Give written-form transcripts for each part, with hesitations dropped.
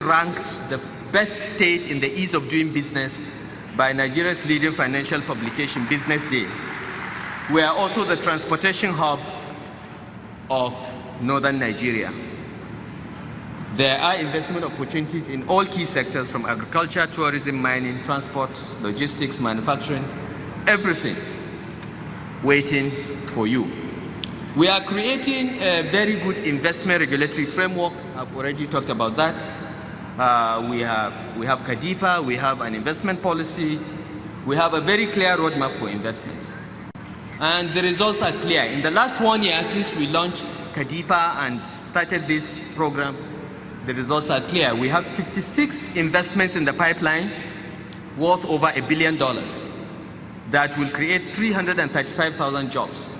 ranked the best state in the ease of doing business by Nigeria's leading financial publication, Business Day. We are also the transportation hub of northern Nigeria. There are investment opportunities in all key sectors from agriculture, tourism, mining, transport, logistics, manufacturing, everything waiting for you. We are creating a very good investment regulatory framework. I've already talked about that. We have KADIPA, we have an investment policy, we have a very clear roadmap for investments. And the results are clear. In the last 1 year since we launched KADIPA and started this program, the results are clear. We have 56 investments in the pipeline worth over $1 billion that will create 335,000 jobs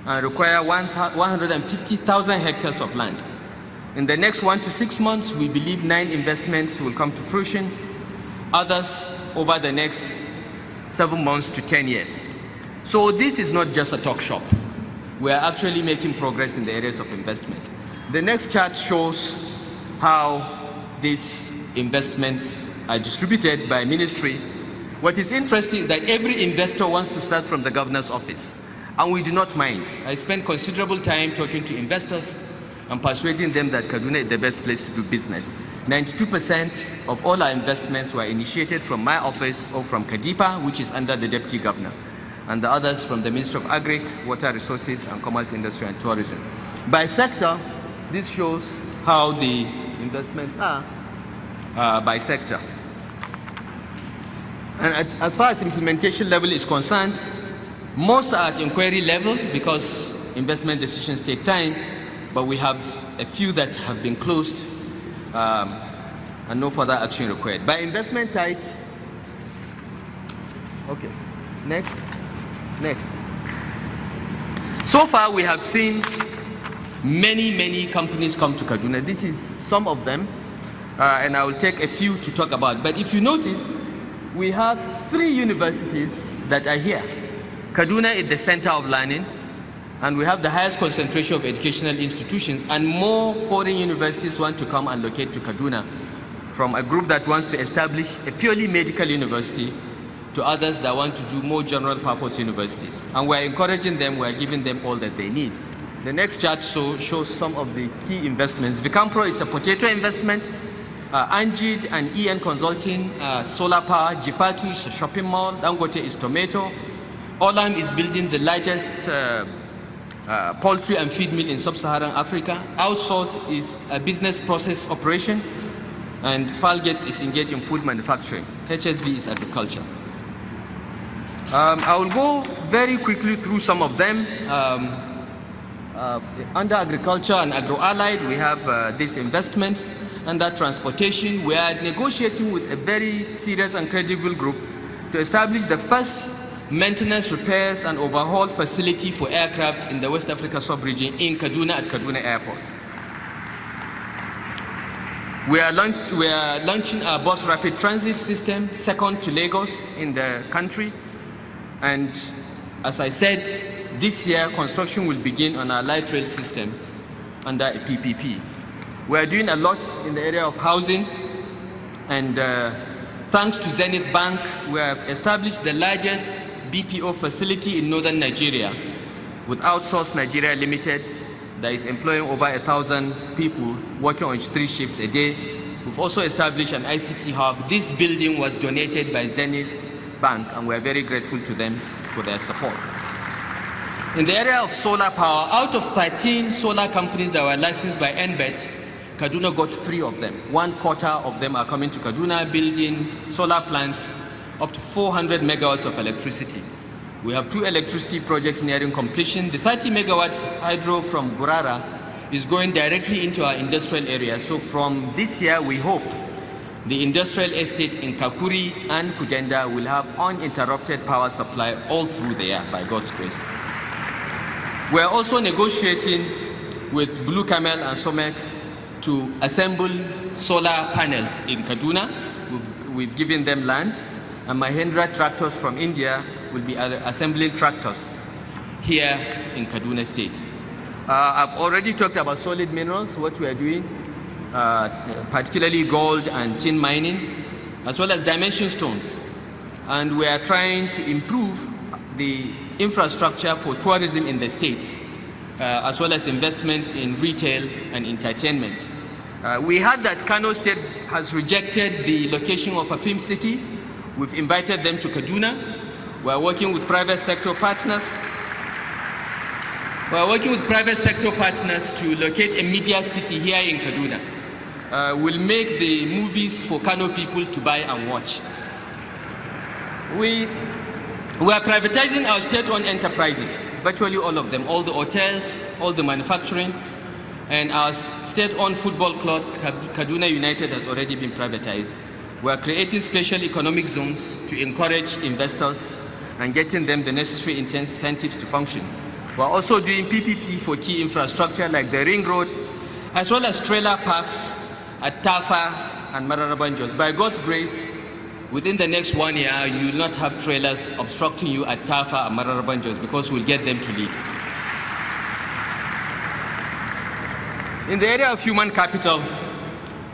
and require 150,000 hectares of land. In the next 1 to 6 months, we believe 9 investments will come to fruition, others over the next 7 months to 10 years. So this is not just a talk shop. We are actually making progress in the areas of investment. The next chart shows how these investments are distributed by ministry. What is interesting is that every investor wants to start from the governor's office, and we do not mind. I spend considerable time talking to investors and persuading them that Kaduna is the best place to do business. 92% of all our investments were initiated from my office or from KADIPA, which is under the Deputy Governor, and the others from the Ministry of Agri, Water Resources, and Commerce, Industry, and Tourism. By sector, this shows how the investments are by sector. And as far as implementation level is concerned, most are at inquiry level because investment decisions take time, but we have a few that have been closed and no further action required. By investment type, okay, next. So far we have seen many companies come to Kaduna. This is some of them, and I will take a few to talk about. But if you notice, we have 3 universities that are here. Kaduna is the center of learning, and we have the highest concentration of educational institutions, and more foreign universities want to come and locate to Kaduna, from a group that wants to establish a purely medical university to others that want to do more general purpose universities. And we're encouraging them, we're giving them all that they need. The next chart shows some of the key investments. Vicampro is a potato investment. Anjid and EN Consulting, solar power. Jifatu is a shopping mall. Dangote is tomato. Olam is building the largest poultry and feed mill in sub-Saharan Africa. Outsource is a business process operation. And Falgates is engaged in food manufacturing. HSV is agriculture. I will go very quickly through some of them. Under agriculture and agro-allied, we have these investments. Under transportation, we are negotiating with a very serious and credible group to establish the first maintenance, repairs, and overhaul facility for aircraft in the West Africa sub-region in Kaduna at Kaduna Airport. We are launching our bus rapid transit system, second to Lagos in the country. And as I said, this year, construction will begin on our light rail system under a PPP. We are doing a lot in the area of housing, and thanks to Zenith Bank, we have established the largest BPO facility in northern Nigeria with Outsource Nigeria Limited that is employing over 1,000 people working on 3 shifts a day. We've also established an ICT hub. This building was donated by Zenith Bank, and we're very grateful to them for their support. In the area of solar power, out of 13 solar companies that were licensed by NBET, Kaduna got 3 of them. 1/4 of them are coming to Kaduna, building solar plants up to 400 megawatts of electricity. We have 2 electricity projects nearing completion. The 30 megawatt hydro from Gurara is going directly into our industrial area. So from this year, we hope the industrial estate in Kakuri and Kudenda will have uninterrupted power supply all through the year, by God's grace. We are also negotiating with Blue Camel and Somek to assemble solar panels in Kaduna. We've given them land, and Mahindra tractors from India will be assembling tractors here in Kaduna State. I've already talked about solid minerals, what we are doing. particularly gold and tin mining, as well as dimension stones. And we are trying to improve the infrastructure for tourism in the state, as well as investments in retail and entertainment. We heard that Kano State has rejected the location of a film city. We've invited them to Kaduna. We are working with private sector partners. We are working with private sector partners to locate a media city here in Kaduna. We'll make the movies for Kano people to buy and watch. We are privatizing our state-owned enterprises, virtually all of them, all the hotels, all the manufacturing, and our state-owned football club, Kaduna United, has already been privatized. We are creating special economic zones to encourage investors and getting them the necessary incentives to function. We are also doing PPP for key infrastructure like the Ring Road, as well as trailer parks at Tafa and Mararaban Jos. By God's grace, within the next 1 year, you will not have trailers obstructing you at Tafa and Mararaban Jos, because we'll get them to lead. In the area of human capital,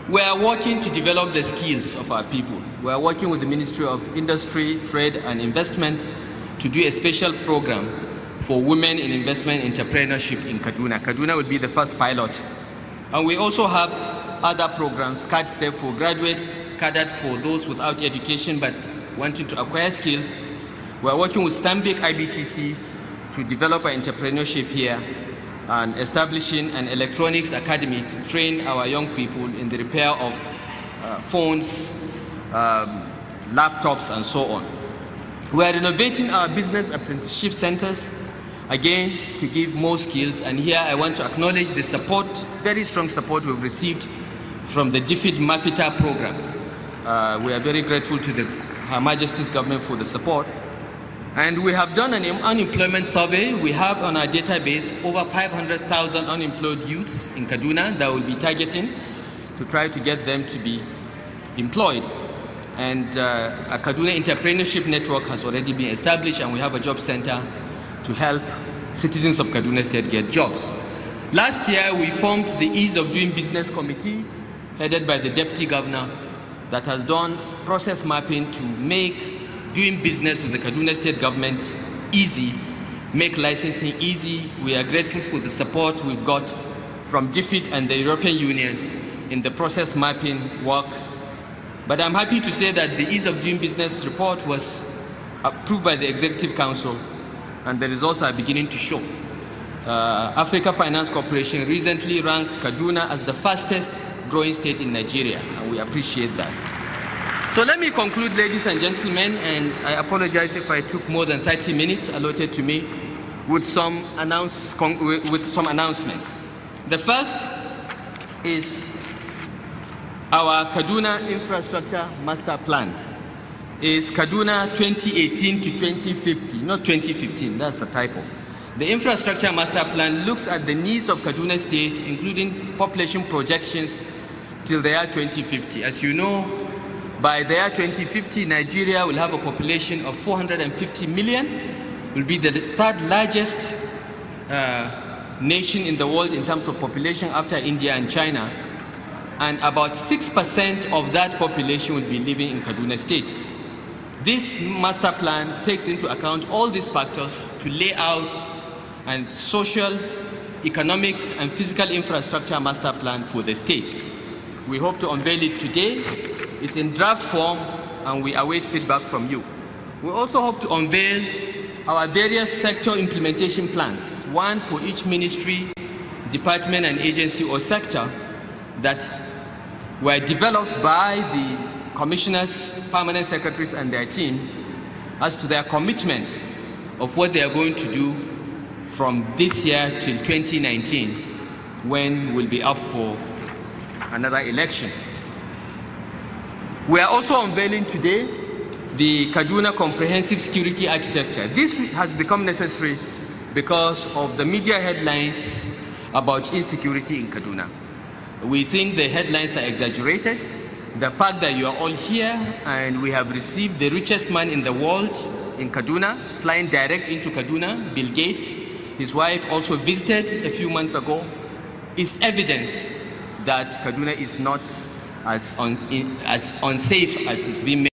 we are working to develop the skills of our people. We are working with the Ministry of Industry, Trade and Investment to do a special program for women in investment entrepreneurship in Kaduna. Kaduna will be the first pilot. And we also have other programs, CAD STEP for graduates, CADAT for those without education but wanting to acquire skills. We are working with Stanbic IBTC to develop an entrepreneurship here and establishing an electronics academy to train our young people in the repair of phones, laptops, and so on. We are renovating our business apprenticeship centers, again, to give more skills. And here I want to acknowledge the support, very strong support we've received from the DFID MAFITA program. We are very grateful to Her Majesty's government for the support. And we have done an unemployment survey. We have on our database over 500,000 unemployed youths in Kaduna that we'll be targeting to try to get them to be employed. And a Kaduna Entrepreneurship Network has already been established, and we have a job center to help citizens of Kaduna State get jobs. Last year, we formed the Ease of Doing Business Committee, headed by the Deputy Governor, that has done process mapping to make doing business with the Kaduna State government easy, make licensing easy. We are grateful for the support we've got from DFID and the European Union in the process mapping work. But I'm happy to say that the Ease of Doing Business report was approved by the Executive Council, and the results are beginning to show. Africa Finance Corporation recently ranked Kaduna as the fastest growing state in Nigeria, and we appreciate that. So let me conclude, ladies and gentlemen, and I apologize if I took more than 30 minutes allotted to me, with some announcements. The first is our Kaduna Infrastructure Master Plan. Is Kaduna 2018 to 2050, not 2015, that's a typo. The Infrastructure Master Plan looks at the needs of Kaduna State, including population projections till the year 2050. As you know, by the year 2050, Nigeria will have a population of 450 million, will be the third largest nation in the world in terms of population after India and China, and about 6% of that population will be living in Kaduna State. This master plan takes into account all these factors to lay out a social, economic, and physical infrastructure master plan for the state. We hope to unveil it today. It's in draft form, and we await feedback from you. We also hope to unveil our various sector implementation plans, one for each ministry, department, and agency or sector that were developed by the commissioners, permanent secretaries, and their team as to their commitment of what they are going to do from this year till 2019, when we'll be up for another election. We are also unveiling today the Kaduna Comprehensive Security Architecture. This has become necessary because of the media headlines about insecurity in Kaduna. We think the headlines are exaggerated. The fact that you are all here and we have received the richest man in the world in Kaduna, flying direct into Kaduna, Bill Gates, his wife also visited a few months ago, is evidence that Kaduna is not as unsafe as it's being made.